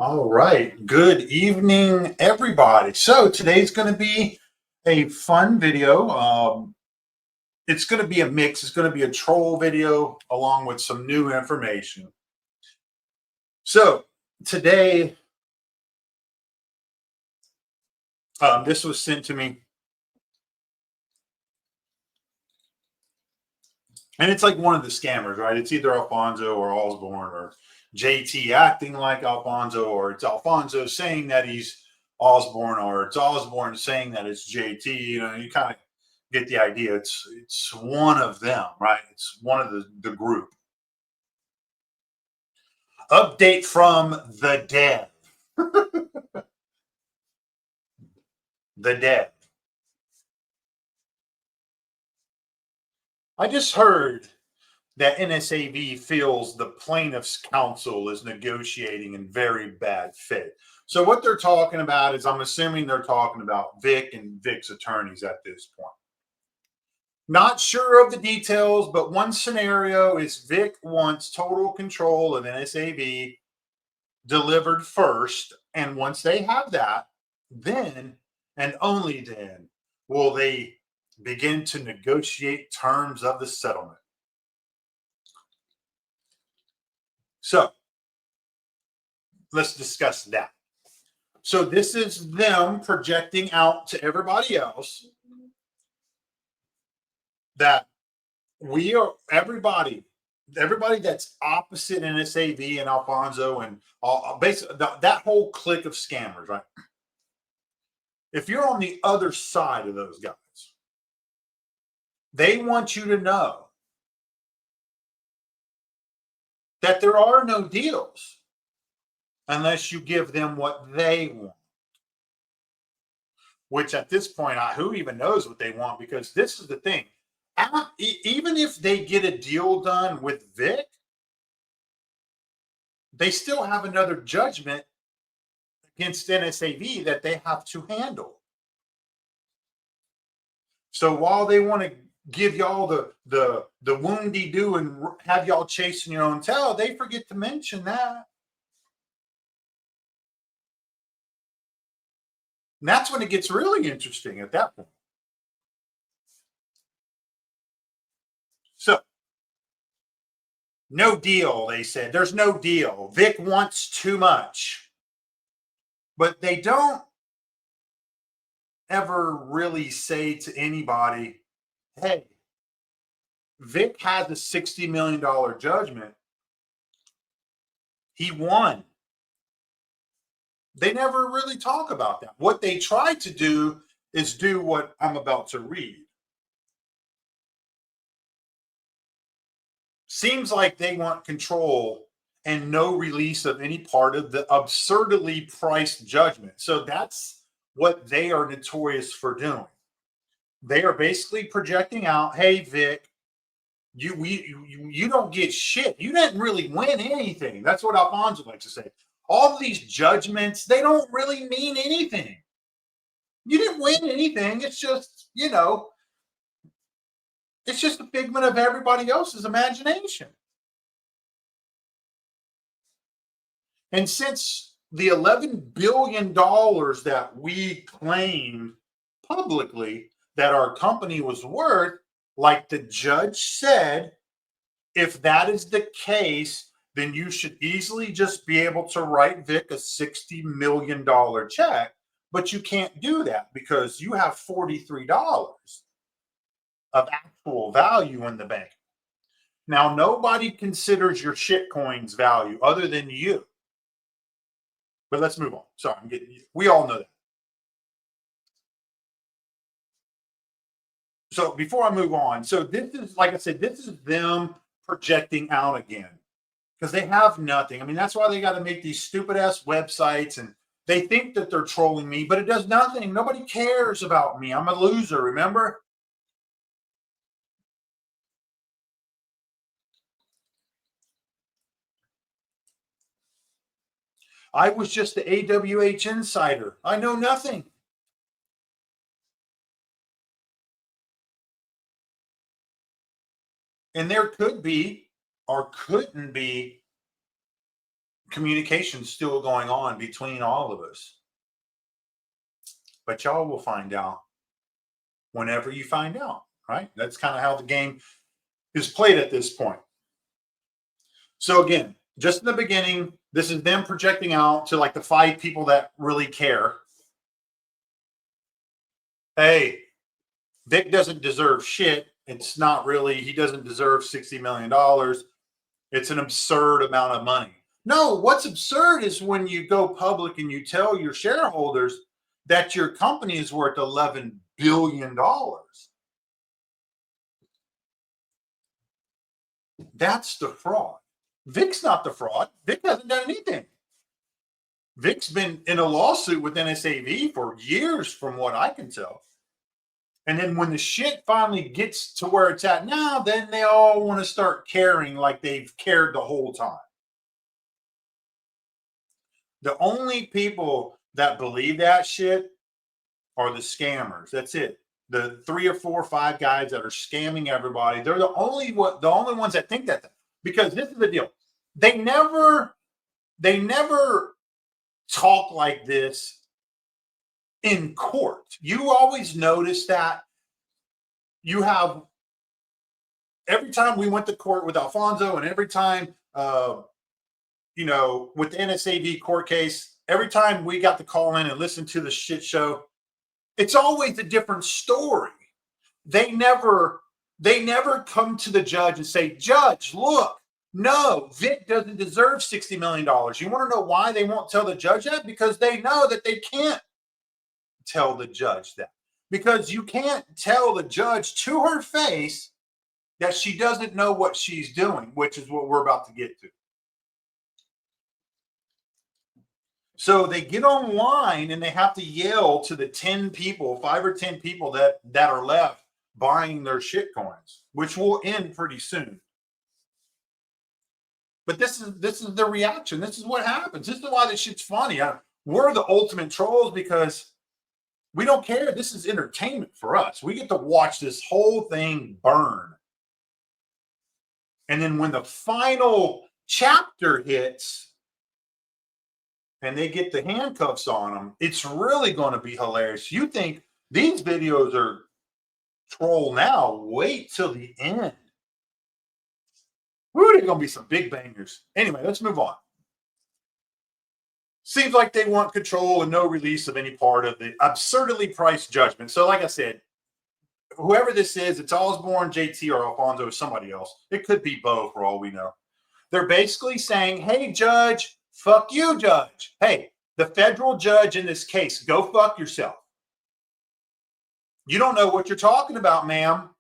All right. Good evening, everybody. So today's going to be a fun video. It's going to be a mix. It's going to be a troll video along with some new information. So today, this was sent to me, and it's like one of the scammers, right? It's either Alfonso or Osborne or JT acting like Alfonso, or it's Alfonso saying that he's Osborne, or it's Osborne saying that it's JT. You kind of get the idea. It's one of them, right? It's one of the group. Update from the dead. The dead. I just heard that NSAV feels the plaintiff's counsel is negotiating in very bad faith. So what they're talking about is, I'm assuming they're talking about Vic and Vic's attorneys at this point. Not sure of the details, but one scenario is Vic wants total control of NSAV delivered first. And once they have that, then and only then will they begin to negotiate terms of the settlement. So let's discuss that. So this is them projecting out to everybody else that we are everybody that's opposite NSAV and Alfonso and all, basically that whole clique of scammers, right? If you're on the other side of those guys, they want you to know that there are no deals unless you give them what they want. Which at this point, who even knows what they want? Because this is the thing. Even if they get a deal done with Vic, they still have another judgment against NSAV that they have to handle. So while they want to give y'all the woundy do and have y'all chasing your own tail, they forget to mention that. And that's when it gets really interesting at that point. So, no deal, they said. There's no deal. Vic wants too much. But they don't ever really say to anybody, hey, Vic had the $60 million judgment. He won. They never really talk about that. What they try to do is do what I'm about to read. Seems like they want control and no release of any part of the absurdly priced judgment. So that's what they are notorious for doing. They are basically projecting out, hey, Vic, you don't get shit. You didn't really win anything. That's what Alfonso likes to say. All of these judgments, they don't really mean anything. You didn't win anything. It's just, it's just a figment of everybody else's imagination. And since the $11 billion that we claimed publicly that our company was worth, like the judge said, if that is the case, then you should easily just be able to write Vic a $60 million check. But you can't do that because you have $43 of actual value in the bank. Now, nobody considers your shitcoins value other than you. But let's move on. Sorry, we all know that. So before I move on, so this is, like I said, this is them projecting out again because they have nothing. I mean, that's why they got to make these stupid ass websites, and they think that they're trolling me, but it does nothing. Nobody cares about me. I'm a loser, remember? I was just the AWH insider. I know nothing. And there could be or couldn't be communication still going on between all of us. But y'all will find out whenever you find out, right? That's kind of how the game is played at this point. So again, just in the beginning, this is them projecting out to like the 5 people that really care. Hey, Vic doesn't deserve shit. It's not really, he doesn't deserve $60 million. It's an absurd amount of money. No, what's absurd is when you go public and you tell your shareholders that your company is worth $11 billion. That's the fraud. Vic's not the fraud. Vic hasn't done anything. Vic's been in a lawsuit with NSAV for years, from what I can tell. And then when the shit finally gets to where it's at now, then they all want to start caring like they've cared the whole time. The only people that believe that shit are the scammers. That's it. The 3 or 4 or 5 guys that are scamming everybody. They're the only ones that think that. Because this is the deal. They never talk like this in court. You always notice that. You have, every time we went to court with Alfonso, and every time with the NSAV court case, every time we got to call in and listen to the shit show, it's always a different story. They never come to the judge and say, Judge, look, no, Vic doesn't deserve $60 million. You want to know why they won't tell the judge that? Because they know that they can't tell the judge that. Because you can't tell the judge to her face that she doesn't know what she's doing, which is what we're about to get to. So they get online and they have to yell to the 10 people, 5 or 10 people that are left buying their shit coins, which will end pretty soon. But this is the reaction. This is what happens. This is why this shit's funny. We're the ultimate trolls because we don't care. This is entertainment for us. We get to watch this whole thing burn. And then when the final chapter hits and they get the handcuffs on them, it's really going to be hilarious. You think these videos are troll now? Wait till the end. Woo, they're going to be some big bangers. Anyway, let's move on. Seems like they want control and no release of any part of the absurdly priced judgment. So like I said, whoever this is, it's Osborne, JT, or Alfonso, or somebody else. It could be both for all we know. They're basically saying, hey, judge, fuck you, judge. Hey, the federal judge in this case, go fuck yourself. You don't know what you're talking about, ma'am.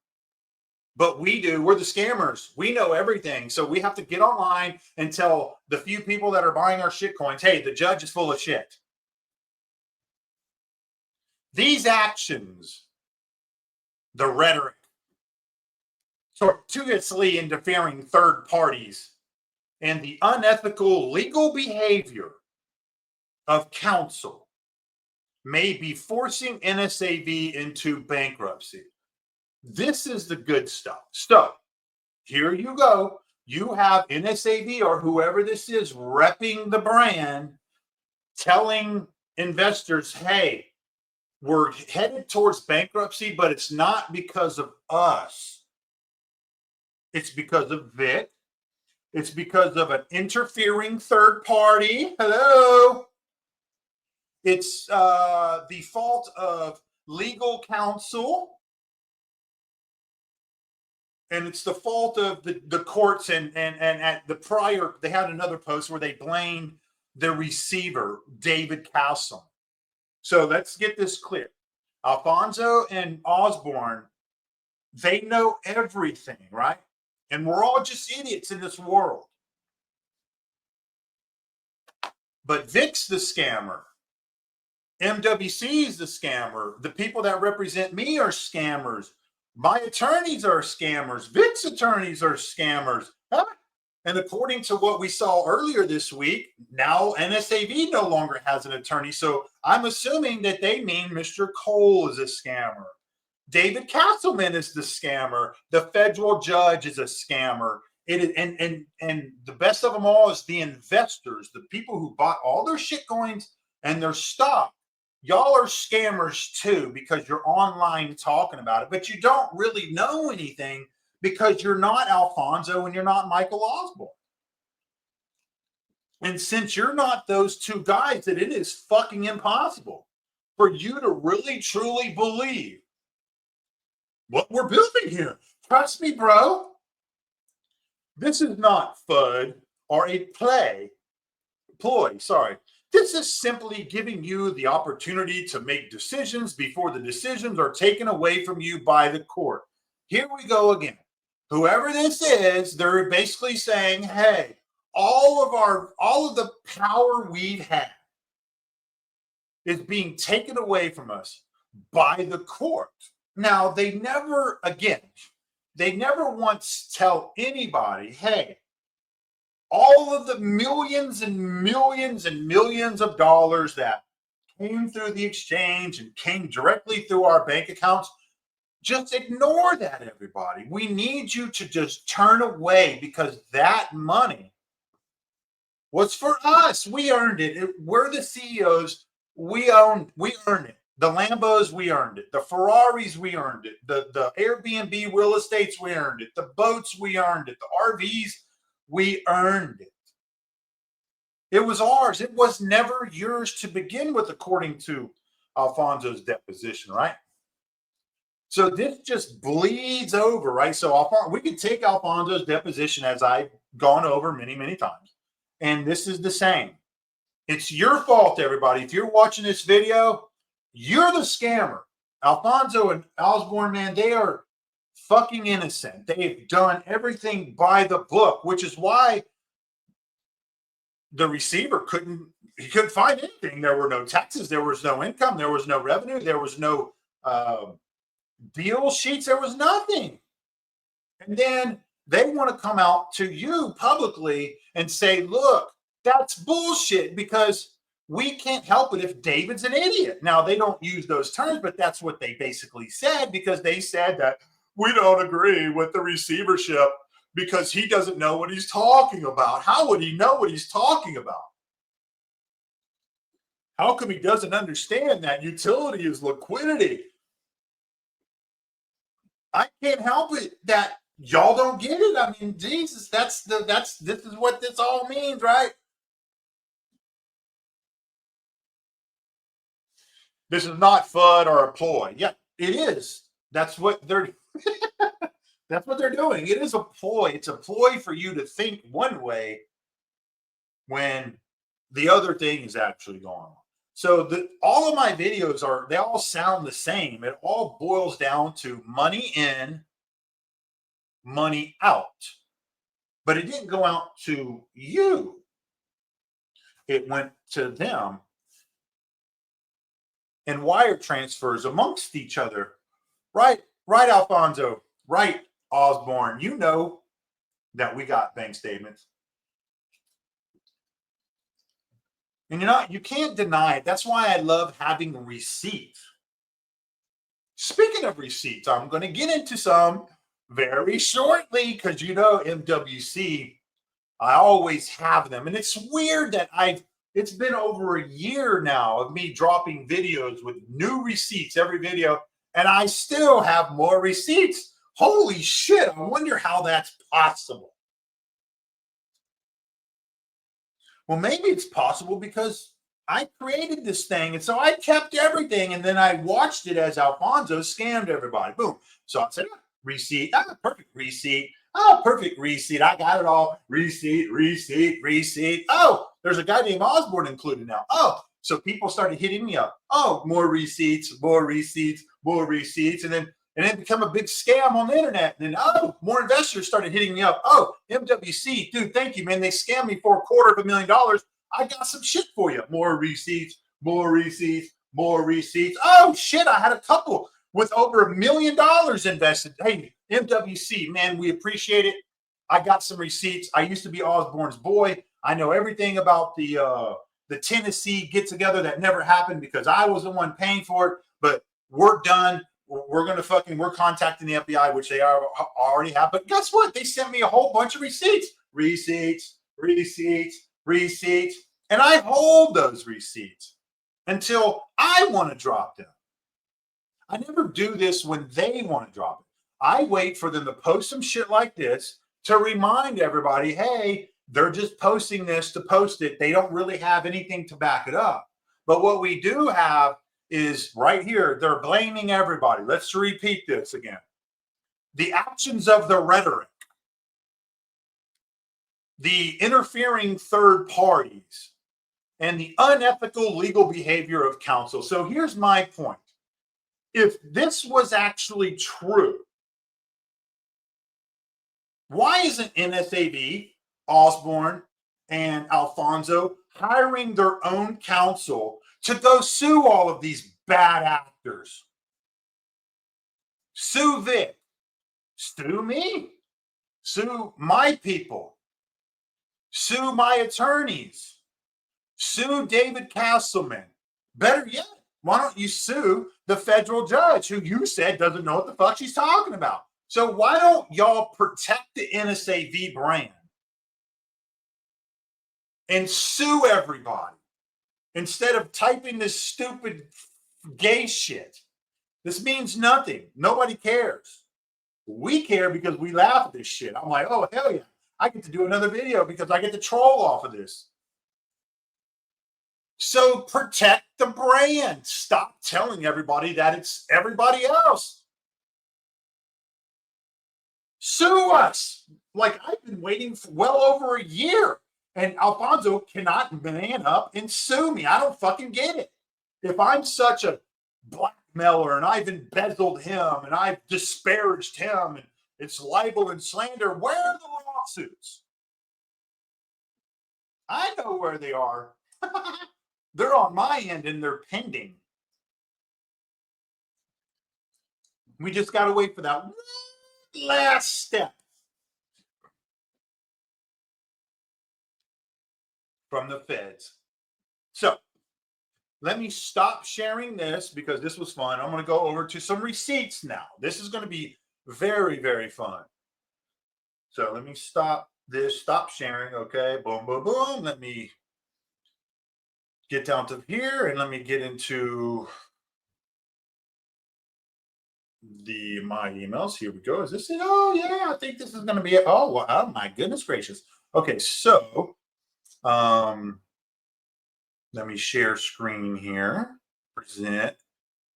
But we do. We're the scammers. We know everything. So we have to get online and tell the few people that are buying our shit coins, hey, the judge is full of shit. These actions, the rhetoric, fortuitously interfering third parties, and the unethical legal behavior of counsel may be forcing NSAV into bankruptcy. This is the good stuff. So here you go. You have NSAV or whoever this is repping the brand, telling investors, hey, we're headed towards bankruptcy, but it's not because of us. It's because of Vic. It's because of an interfering third party. Hello. It's the fault of legal counsel. And it's the fault of the courts and at the prior, they had another post where they blamed the receiver, David Castle. So let's get this clear. Alfonso and Osborne, they know everything, right? And we're all just idiots in this world. But Vic's the scammer. MWC is the scammer. The people that represent me are scammers. My attorneys are scammers. Vic's attorneys are scammers. Huh? And according to what we saw earlier this week, now NSAV no longer has an attorney. So I'm assuming that they mean Mr. Cole is a scammer. David Castleman is the scammer. The federal judge is a scammer. It is, and the best of them all is the investors, the people who bought all their shit coins and their stock. Y'all are scammers too because you're online talking about it, but you don't really know anything because you're not Alfonso and you're not Michael Osborne. And since you're not those two guys, that it is fucking impossible for you to really truly believe what we're building here. Trust me, bro. This is not FUD or a ploy, sorry. This is simply giving you the opportunity to make decisions before the decisions are taken away from you by the court. Here we go again. Whoever this is, they're basically saying, hey, all of the power we've had is being taken away from us by the court. Now, they never once tell anybody, hey, all of the millions and millions and millions of dollars that came through the exchange and came directly through our bank accounts, just ignore that, everybody. We need you to just turn away because that money was for us. We earned it. We're the CEOs. We earned it. The Lambos, we earned it. The Ferraris, we earned it. The Airbnb real estates, we earned it. The boats, we earned it. The RVs, we earned it. It was ours. It was never yours to begin with, according to Alfonso's deposition, right? So this just bleeds over, right? So we can take Alfonso's deposition, as I've gone over many, many times, and this is the same. It's your fault, everybody. If you're watching this video, you're the scammer. Alfonso and Osborne, man, they are fucking innocent. They've done everything by the book, which is why the receiver couldn't find anything. There were no taxes. There was no income. There was no revenue. There was no deal sheets. There was nothing. And then they want to come out to you publicly and say, look, that's bullshit because we can't help it if David's an idiot. Now, they don't use those terms, but that's what they basically said, because they said that we don't agree with the receivership because he doesn't know what he's talking about. How would he know what he's talking about? How come he doesn't understand that utility is liquidity? I can't help it that y'all don't get it. I mean, Jesus, this is what this all means, right? This is not FUD or a ploy. Yeah, it is. That's what they're that's what they're doing. It is a ploy. It's a ploy for you to think one way when the other thing is actually going on. So all of my videos they all sound the same. It all boils down to money in, money out. But it didn't go out to you. It went to them. And wire transfers amongst each other. Right, Alfonso. Right, Osborne. You know that we got bank statements. And you can't deny it. That's why I love having receipts. Speaking of receipts, I'm going to get into some very shortly because MWC, I always have them. And it's weird that it's been over a year now of me dropping videos with new receipts every video, and I still have more receipts. Holy shit, I wonder how that's possible. Well, maybe it's possible because I created this thing, and so I kept everything, and then I watched it as Alfonso scammed everybody. Boom. So I said, receipt, perfect receipt. Oh, perfect receipt. I got it all. Receipt. Oh, there's a guy named Osborne included now. Oh, so people started hitting me up. Oh, more receipts. And then it became a big scam on the internet. And then, more investors started hitting me up. Oh, MWC, dude, thank you, man. They scammed me for $250,000. I got some shit for you. More receipts. Oh, shit, I had a couple with over $1 million invested. Hey, MWC, man, we appreciate it. I got some receipts. I used to be Osborne's boy. I know everything about the Tennessee get-together that never happened because I was the one paying for it. But we're done. we're contacting the FBI, which they already have. But guess what? They sent me a whole bunch of receipts. And I hold those receipts until I want to drop them. I never do this when they want to drop it. I wait for them to post some shit like this to remind everybody, hey, they're just posting this to post it. They don't really have anything to back it up. But what we do have is right here, they're blaming everybody. Let's repeat this again. The actions of the rhetoric, the interfering third parties, and the unethical legal behavior of counsel. So here's my point. If this was actually true, why isn't NSAV, Osborne, and Alfonso hiring their own counsel to go sue all of these bad actors? Sue Vic. Sue me. Sue my people. Sue my attorneys. Sue David Castleman. Better yet, why don't you sue the federal judge who you said doesn't know what the fuck she's talking about? So why don't y'all protect the NSAV brand and sue everybody instead of typing this stupid gay shit? This means nothing. Nobody cares. We care because we laugh at this shit. I'm like, oh, hell yeah. I get to do another video because I get to troll off of this. So protect the brand. Stop telling everybody that it's everybody else. Sue us. Like, I've been waiting for well over a year, and Alfonso cannot man up and sue me. I don't fucking get it. If I'm such a blackmailer and I've embezzled him and I've disparaged him and it's libel and slander, where are the lawsuits? I know where they are. They're on my end and they're pending. We just got to wait for that last step from the feds. So let me stop sharing this because this was fun. I'm going to go over to some receipts now. This is going to be very, very fun. So let me stop this, stop sharing. Okay, boom, boom, boom. Let me get down to here and let me get into my emails. Here we go. Is this it? Oh yeah, I think this is going to be it. Oh, wow. Oh my goodness gracious. Okay, so let me share screen here. Present.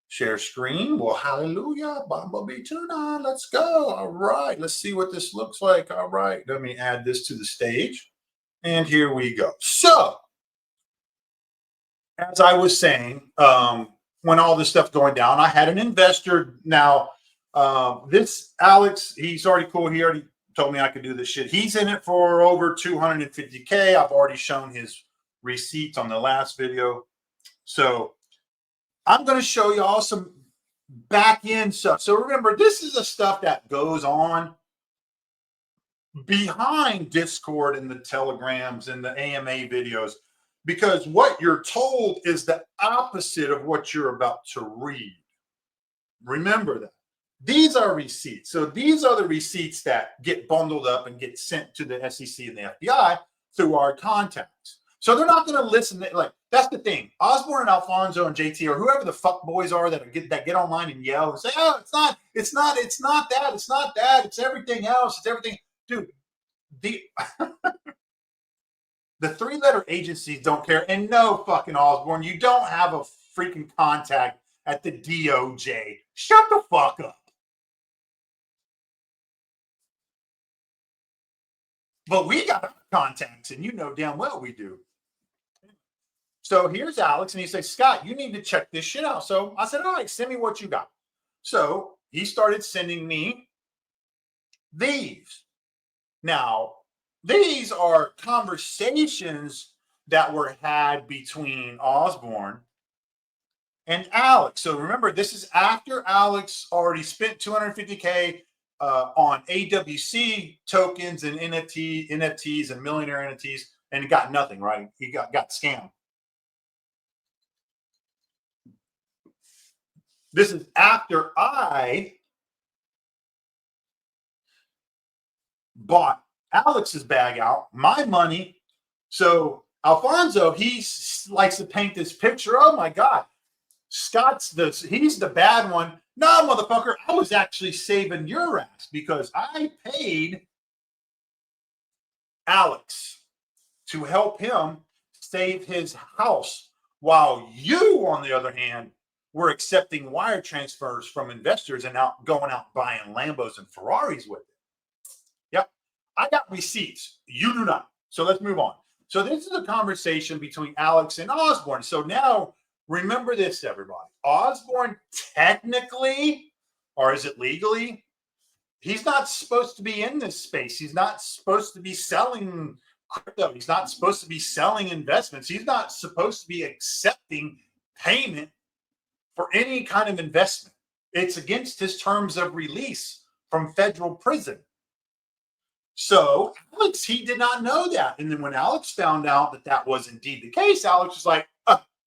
Share screen. Well, hallelujah. Bumblebee tuna. Let's go. All right. Let's see what this looks like. All right. Let me add this to the stage. And here we go. So, as I was saying, when all this stuff going down, I had an investor. Now, this Alex, he's already cool. He already told me I could do this shit. He's in it for over 250K. I've already shown his receipts on the last video. So I'm going to show you all some back end stuff. So remember, this is the stuff that goes on behind Discord and the telegrams and the AMA videos, because what you're told is the opposite of what you're about to read. Remember that. These are receipts. So these are the receipts that get bundled up and get sent to the SEC and the FBI through our contacts. So they're not going to listen. Like, that's the thing. Osborne and Alfonso and JT or whoever the fuck boys are that get online and yell and say, oh, it's not that, it's everything else, it's everything. Dude, the three-letter agencies don't care. And no, fucking Osborne, you don't have a freaking contact at the DOJ. Shut the fuck up. But we got contacts, and you know damn well we do. So here's Alex, and he says, Scott, you need to check this shit out. So I said, all right, send me what you got. So he started sending me these. Now, these are conversations that were had between Osborne and Alex. So remember, this is after Alex already spent 250K on AWC tokens and NFTs and millionaire NFTs, and got nothing, right? He got scammed. This is after I bought Alex's bag out, my money. So Alfonso, he likes to paint this picture. Oh my God, he's the bad one. No, motherfucker, I was actually saving your ass because I paid Alex to help him save his house, while you, on the other hand, were accepting wire transfers from investors and going out buying Lambos and Ferraris with it. Yep. I got receipts. You do not. So let's move on. So this is a conversation between Alex and Osborne. So now remember this, everybody. Osborne technically, or is it legally? He's not supposed to be in this space. He's not supposed to be selling crypto. He's not supposed to be selling investments. He's not supposed to be accepting payment for any kind of investment. It's against his terms of release from federal prison. So Alex, he did not know that. And then when Alex found out that that was indeed the case, Alex was like,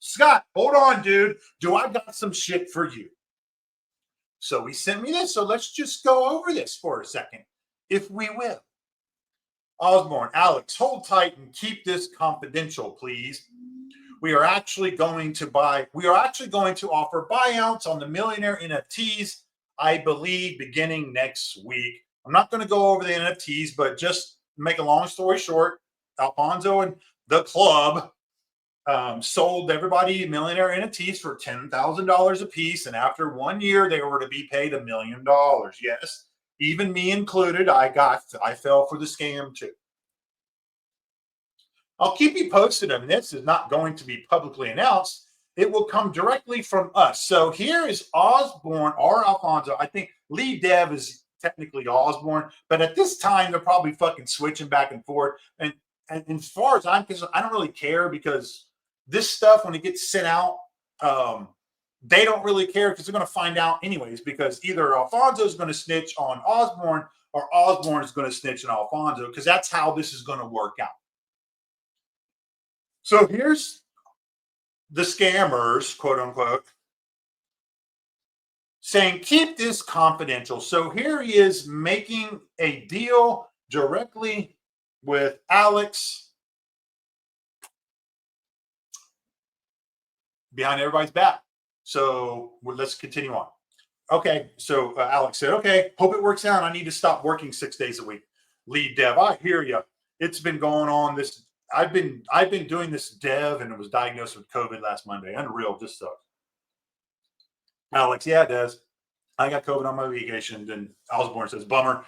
Scott, hold on, dude. Do I got some shit for you? So he sent me this. So let's just go over this for a second, if we will. Osborne, Alex, hold tight and keep this confidential, please. We are actually going to offer buyouts on the millionaire NFTs, I believe, beginning next week. I'm not going to go over the NFTs, but just make a long story short, Alfonso and the club sold everybody millionaire NFTs for $10,000 a piece. And after 1 year, they were to be paid $1 million. Yes. Even me included, I fell for the scam too. I'll keep you posted on this. Is not going to be publicly announced. It will come directly from us. So here is Osborne or Alfonso. I think lead dev is technically Osborne, but at this time they're probably fucking switching back and forth. And as far as I'm concerned, I don't really care, because this stuff, when it gets sent out, they don't really care, because they're going to find out anyways, because either Alfonso is going to snitch on Osborne or Osborne is going to snitch on Alfonso, because that's how this is going to work out. So here's the scammers, quote unquote, saying, keep this confidential. So here he is making a deal directly with Alex behind everybody's back. So let's continue on. Okay, so Alex said, okay, hope it works out. I need to stop working 6 days a week. Lead dev, I hear you. It's been going on. I've been doing this dev, and it was diagnosed with COVID last Monday. Unreal, just sucks. Alex, yeah, it does. I got COVID on my vacation. Then Osborne says, bummer.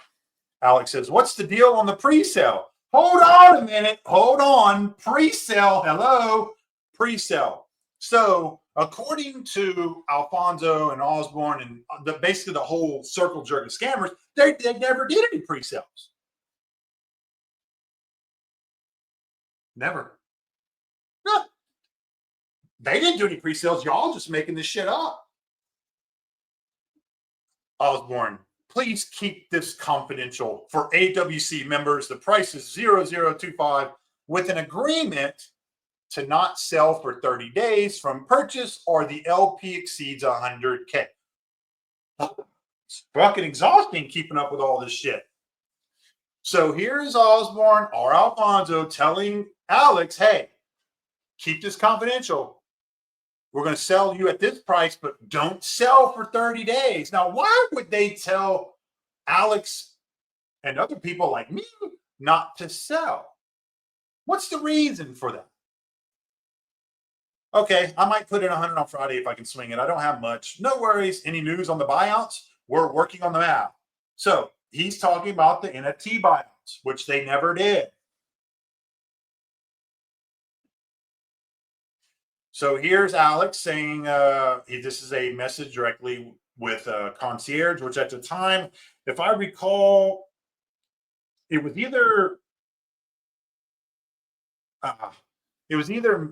Alex says, what's the deal on the pre-sale? Hold on a minute. Hold on. Pre-sale. Hello. Pre-sale. So according to Alfonso and Osborne and basically the whole circle jerk of scammers, they never did any pre-sales. Never. No. They didn't do any pre-sales. Y'all just making this shit up. Osborne, please keep this confidential. For AWC members, the price is 0025 with an agreement to not sell for 30 days from purchase, or the LP exceeds 100K. It's fucking exhausting keeping up with all this shit. So here's Osborne or Alfonso telling Alex, hey, keep this confidential. We're going to sell you at this price, but don't sell for 30 days. Now, why would they tell Alex and other people like me not to sell? What's the reason for that? Okay, I might put in 100 on Friday if I can swing it. I don't have much. No worries. Any news on the buyouts? We're working on the math. So he's talking about the NFT buyouts, which they never did. So here's Alex saying this is a message directly with Concierge, which at the time, if I recall, it was either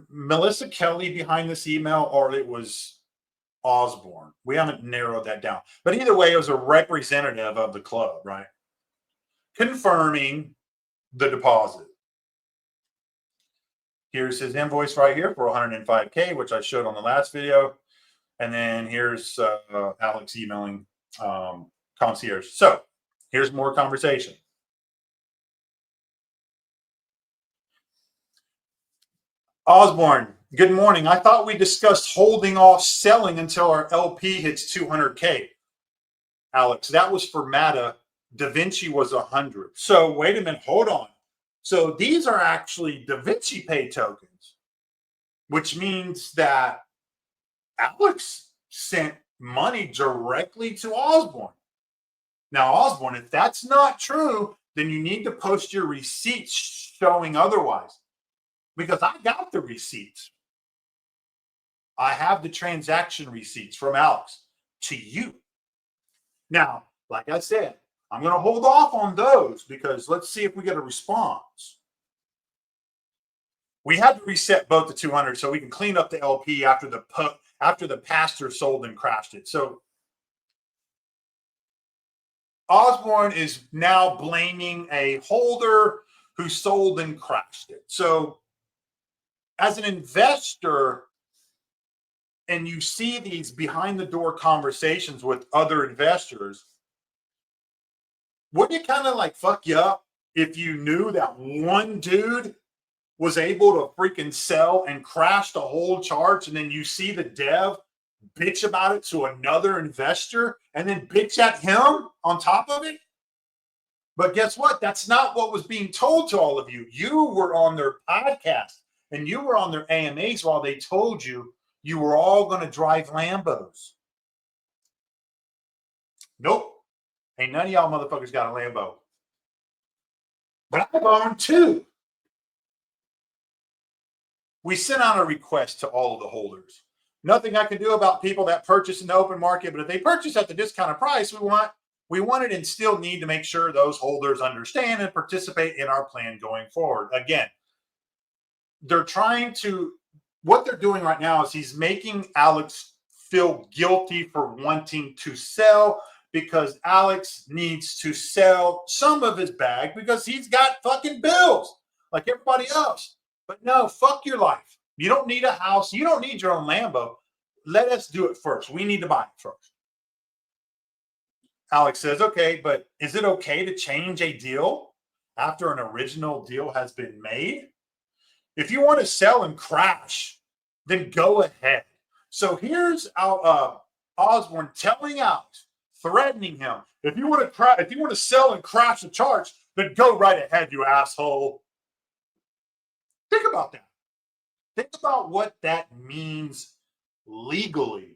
Melissa Kelly behind this email or it was Osborne. We haven't narrowed that down. But either way, it was a representative of the club, right? Confirming the deposit. Here's his invoice right here for 105K, which I showed on the last video. And then here's Alex emailing concierge. So here's more conversation. Osborne, good morning. I thought we discussed holding off selling until our LP hits 200K. Alex, that was for Mata. Da Vinci was 100. So wait a minute, hold on. So these are actually Da Vinci Pay tokens, which means that Alex sent money directly to Osborne. Now, Osborne, if that's not true, then you need to post your receipts showing otherwise. Because I got the receipts. I have the transaction receipts from Alex to you. Now, like I said, I'm going to hold off on those because let's see if we get a response. We had to reset both the 200 so we can clean up the LP after the pastor sold and crashed it. So Osborne is now blaming a holder who sold and crashed it. So as an investor, and you see these behind the door conversations with other investors, wouldn't it kind of like fuck you up if you knew that one dude was able to freaking sell and crash the whole charge, and then you see the dev bitch about it to another investor and then bitch at him on top of it? But guess what? That's not what was being told to all of you. You were on their podcast and you were on their AMAs while they told you you were all going to drive Lambos. Nope. Ain't none of y'all motherfuckers got a Lambo. But I've owned two. We sent out a request to all of the holders. Nothing I can do about people that purchase in the open market, but if they purchase at the discounted price, we wanted and still need to make sure those holders understand and participate in our plan going forward. Again, what they're doing right now is he's making Alex feel guilty for wanting to sell because Alex needs to sell some of his bag because he's got fucking bills like everybody else. But no, fuck your life. You don't need a house. You don't need your own Lambo. Let us do it first. We need to buy it first. Alex says, okay, but is it okay to change a deal after an original deal has been made? If you want to sell and crash, then go ahead. So here's Osborne telling Alex, threatening him, if you want to sell and crash the charge, then go right ahead, you asshole. Think about that. Think about what that means legally.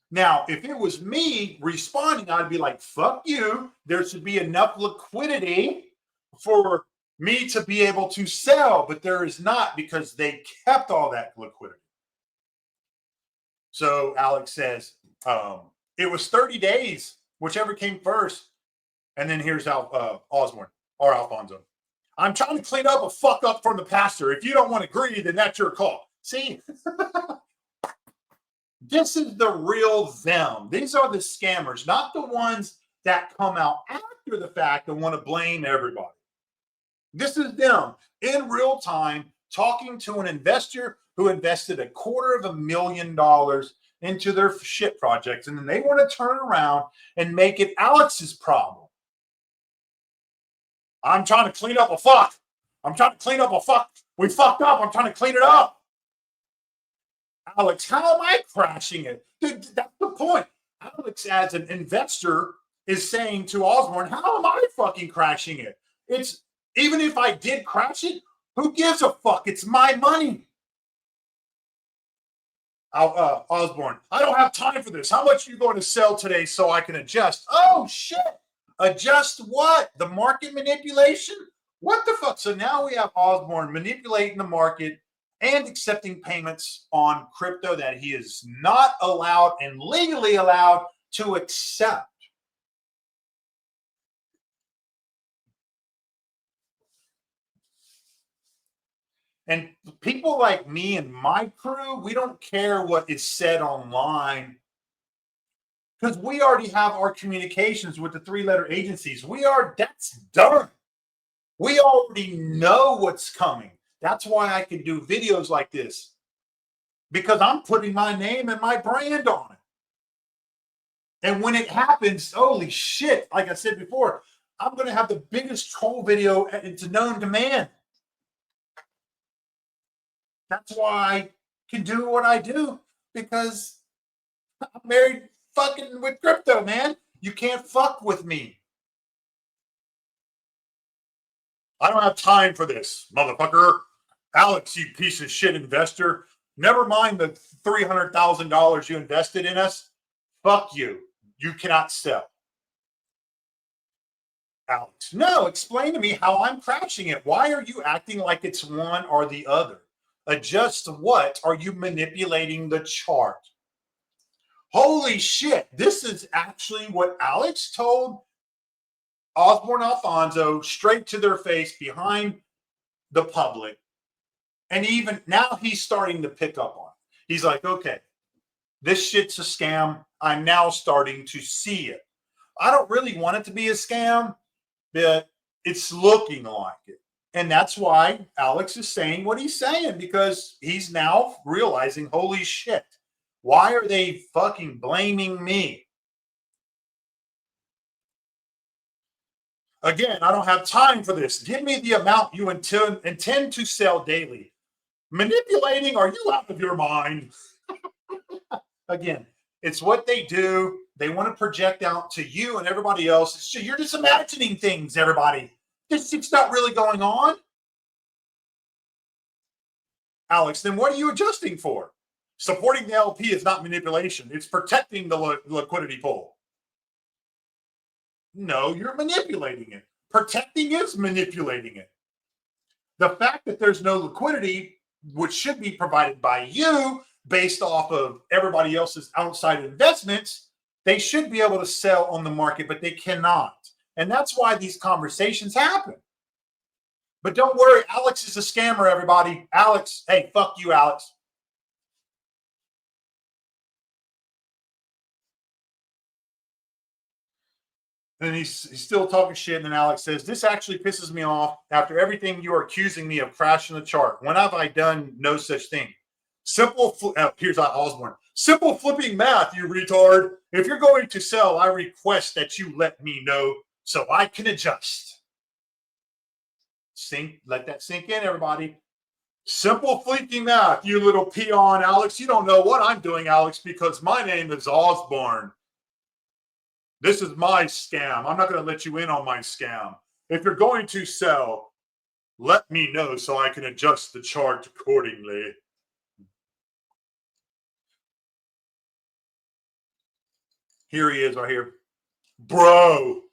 Now, if it was me responding, I'd be like, fuck you. There should be enough liquidity for me to be able to sell, but there is not because they kept all that liquidity. So Alex says, it was 30 days, whichever came first. And then here's Osborne or Alfonso. I'm trying to clean up a fuck up from the pastor. If you don't want to agree, then that's your call. See? This is the real them. These are the scammers, not the ones that come out after the fact and want to blame everybody. This is them in real time talking to an investor who invested $250,000 into their shit projects, and then they want to turn around and make it Alex's problem. I'm trying to clean up a fuck. I'm trying to clean up a fuck. We fucked up. I'm trying to clean it up. Alex, how am I crashing it? Dude, that's the point. Alex, as an investor, is saying to Osborne, how am I fucking crashing it? It's even if I did crash it, who gives a fuck? It's my money. Osborne, I don't have time for this. How much are you going to sell today so I can adjust? Oh, shit. Adjust what? The market manipulation? What the fuck? So now we have Osborne manipulating the market and accepting payments on crypto that he is not allowed and legally allowed to accept. And people like me and my crew, we don't care what is said online because we already have our communications with the 3-letter agencies. That's done. We already know what's coming. That's why I can do videos like this because I'm putting my name and my brand on it. And when it happens, holy shit, like I said before, I'm going to have the biggest troll video to known to man. That's why I can do what I do, because I'm married fucking with crypto, man. You can't fuck with me. I don't have time for this, motherfucker. Alex, you piece of shit investor. Never mind the $300,000 you invested in us. Fuck you. You cannot sell. Alex, no, explain to me how I'm crashing it. Why are you acting like it's one or the other? Adjust what? Are you manipulating the chart? Holy shit. This is actually what Alex told Osborne Alfonso straight to their face behind the public. And even now he's starting to pick up on it. He's like, okay, this shit's a scam. I'm now starting to see it. I don't really want it to be a scam, but it's looking like it. And that's why Alex is saying what he's saying, because he's now realizing, holy shit, why are they fucking blaming me? Again, I don't have time for this. Give me the amount you intend to sell daily. Manipulating? Are you out of your mind? Again, it's what they do. They want to project out to you and everybody else. You're just imagining things, everybody. This shit's not really going on. Alex, then what are you adjusting for? Supporting the LP is not manipulation. It's protecting the liquidity pool. No, you're manipulating it. Protecting is manipulating it. The fact that there's no liquidity, which should be provided by you based off of everybody else's outside investments, they should be able to sell on the market, but they cannot. And that's why these conversations happen. But don't worry, Alex is a scammer, everybody. Alex, hey, fuck you, Alex. And he's still talking shit. And then Alex says, this actually pisses me off. After everything you are accusing me of crashing the chart, when have I done no such thing? Here's Osborne. Simple flipping math, you retard. If you're going to sell, I request that you let me know so I can adjust. Let that sink in, everybody. Simple flipping math, you little peon, Alex. You don't know what I'm doing, Alex, because my name is Osborne. This is my scam. I'm not going to let you in on my scam. If you're going to sell, let me know so I can adjust the chart accordingly. Here he is right here. Bro,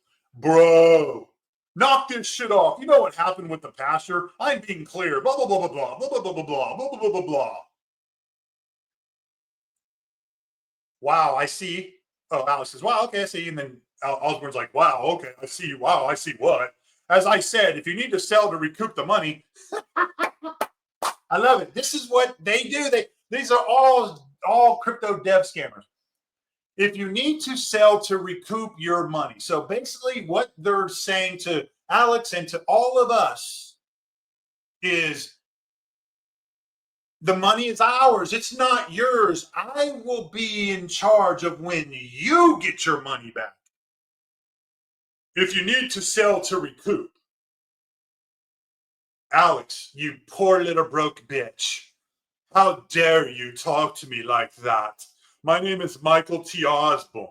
knock this shit off. You know what happened with the pastor? I'm being clear. Blah, blah, blah, blah, blah, blah, blah, blah, blah, blah, blah, blah, blah, blah. Wow, I see. Oh, Alex says, wow, okay, I see. And then Osborne's like, wow, okay, I see. Wow, I see what? As I said, if you need to sell to recoup the money, I love it. This is what they do. These are all crypto dev scammers. If you need to sell to recoup your money. So basically what they're saying to Alex and to all of us is the money is ours. It's not yours. I will be in charge of when you get your money back. If you need to sell to recoup. Alex, you poor little broke bitch. How dare you talk to me like that? My name is Michael T. Osborne.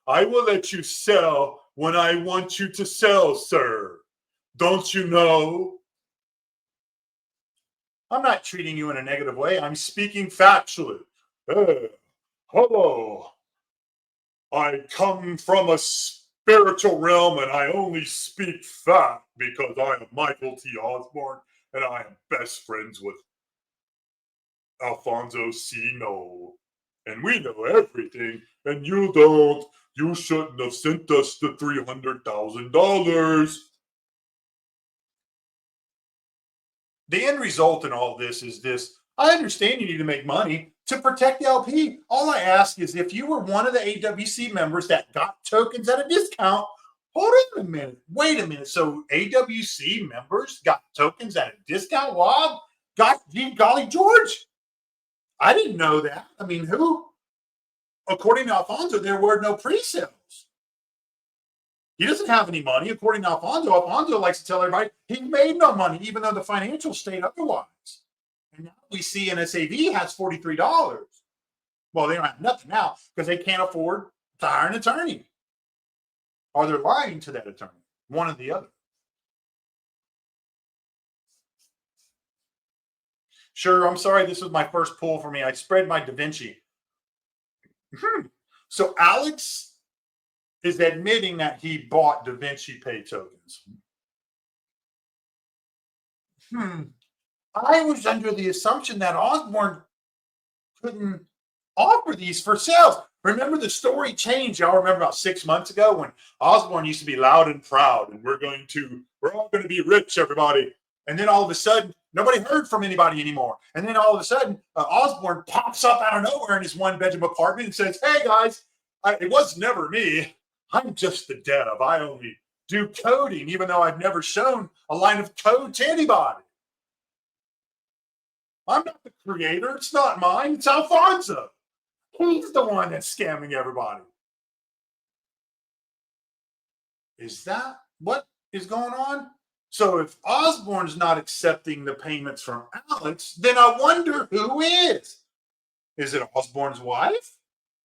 I will let you sell when I want you to sell, sir. Don't you know? I'm not treating you in a negative way. I'm speaking factually. Hello. I come from a spiritual realm and I only speak fact because I am Michael T. Osborne and I am best friends with Alfonso Knoll. And we know everything, and you don't. You shouldn't have sent us the $300,000. The end result in all this is this. I understand you need to make money to protect the LP. All I ask is if you were one of the AWC members that got tokens at a discount, hold on a minute. Wait a minute. So AWC members got tokens at a discount? Wow. Golly George. I didn't know that. I mean, who? According to Alfonso, there were no pre-sales. He doesn't have any money. According to Alfonso, Alfonso likes to tell everybody he made no money, even though the financials state otherwise. And now we see NSAV has $43. Well, they don't have nothing now because they can't afford to hire an attorney. Or they're lying to that attorney, one or the other. Sure, I'm sorry. This was my first pull for me. I spread my DaVinci. So Alex is admitting that he bought DaVinci Pay tokens. I was under the assumption that Osborne couldn't offer these for sales. Remember the story changed. Y'all remember about 6 months ago when Osborne used to be loud and proud, and we're all going to be rich, everybody. And then all of a sudden, nobody heard from anybody anymore. And then all of a sudden, Osborne pops up out of nowhere in his one-bedroom apartment and says, "Hey guys, it was never me. I'm just the dev. I only do coding, even though I've never shown a line of code to anybody. I'm not the creator. It's not mine. It's Alfonso. He's the one that's scamming everybody." Is that what is going on? So if Osborne's not accepting the payments from Alex, then I wonder who is. Is it Osborne's wife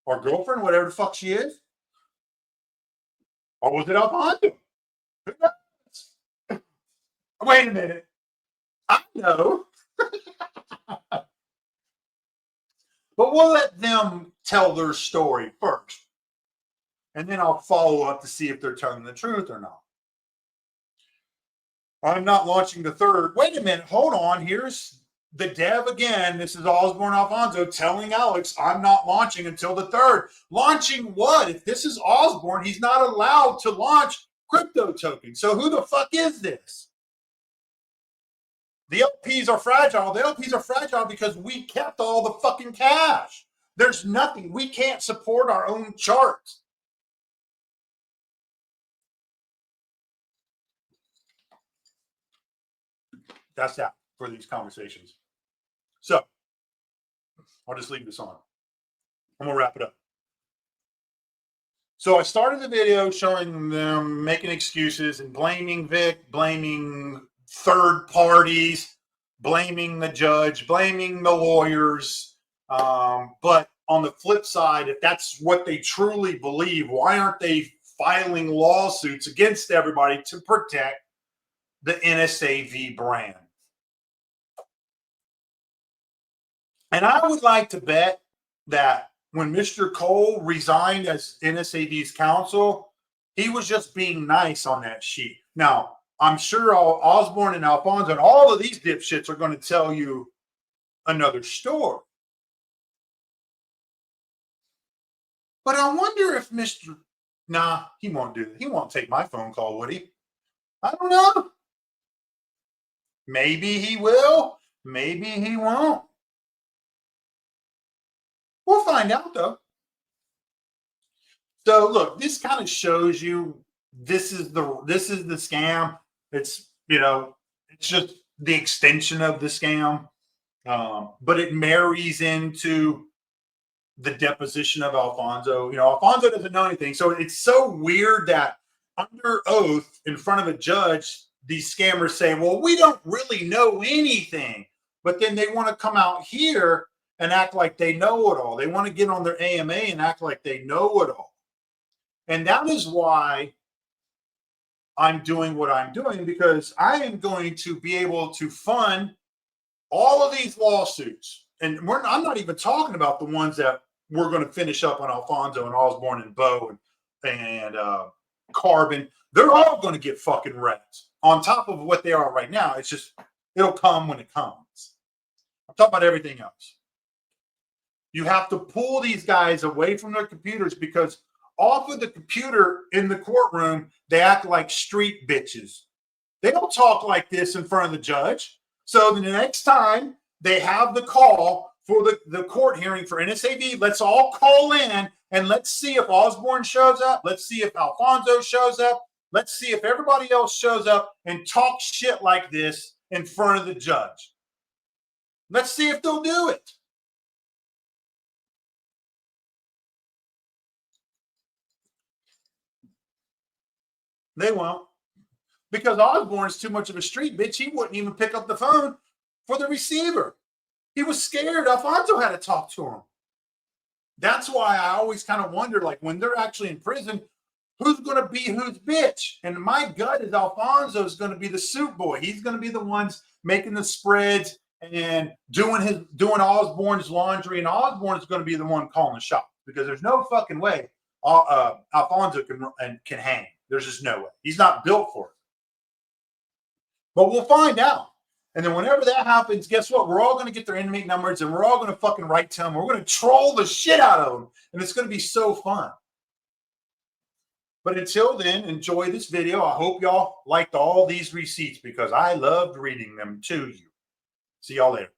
or girlfriend, whatever the fuck she is? Or was it Alfonso? Who knows? Wait a minute. I know. But we'll let them tell their story first. And then I'll follow up to see if they're telling the truth or not. I'm not launching the third. Wait a minute. Hold on. Here's the dev again. This is Osborne Alfonso telling Alex, I'm not launching until the third. Launching what? If this is Osborne, he's not allowed to launch crypto tokens. So who the fuck is this? The LPs are fragile. The LPs are fragile because we kept all the fucking cash. There's nothing. We can't support our own charts. That's that for these conversations. So I'll just leave this on. I'm going to wrap it up. So I started the video showing them making excuses and blaming Vic, blaming third parties, blaming the judge, blaming the lawyers. But on the flip side, if that's what they truly believe, why aren't they filing lawsuits against everybody to protect the NSAV brand? And I would like to bet that when Mr. Cole resigned as NSAV's counsel, he was just being nice on that sheet. Now, I'm sure Osborne and Alfonso and all of these dipshits are going to tell you another story. But I wonder if Nah, he won't do that. He won't take my phone call, would he? I don't know. Maybe he will. Maybe he won't. We'll find out, though. So look, this kind of shows you this is the scam. It's it's just the extension of the scam, but it marries into the deposition of Alfonso. Alfonso doesn't know anything, so it's so weird that under oath in front of a judge, these scammers say, "Well, we don't really know anything," but then they want to come out here and act like they know it all. They want to get on their AMA and act like they know it all. And that is why I'm doing what I'm doing, because I am going to be able to fund all of these lawsuits. And I'm not even talking about the ones that we're going to finish up on Alfonso and Osborne and Bo and Carbon. They're all going to get fucking wrecked on top of what they are right now. It's just, it'll come when it comes. I'm talking about everything else. You have to pull these guys away from their computers, because off of the computer in the courtroom, they act like street bitches. They don't talk like this in front of the judge. So the next time they have the call for the court hearing for NSAV, let's all call in and let's see if Osborne shows up. Let's see if Alfonso shows up. Let's see if everybody else shows up and talk shit like this in front of the judge. Let's see if they'll do it. They won't. Because Osborne is too much of a street bitch. He wouldn't even pick up the phone for the receiver. He was scared. Alfonso had to talk to him. That's why I always kind of wonder, like, when they're actually in prison, who's going to be whose bitch? And my gut is Alfonso is going to be the soup boy. He's going to be the ones making the spreads and doing Osborne's laundry, and Osborne is going to be the one calling the shots, because there's no fucking way Alfonso can hang. There's just no way. He's not built for it. But we'll find out. And then whenever that happens, guess what? We're all going to get their inmate numbers, and we're all going to fucking write to them. We're going to troll the shit out of them, and it's going to be so fun. But until then, enjoy this video. I hope y'all liked all these receipts, because I loved reading them to you. See y'all later.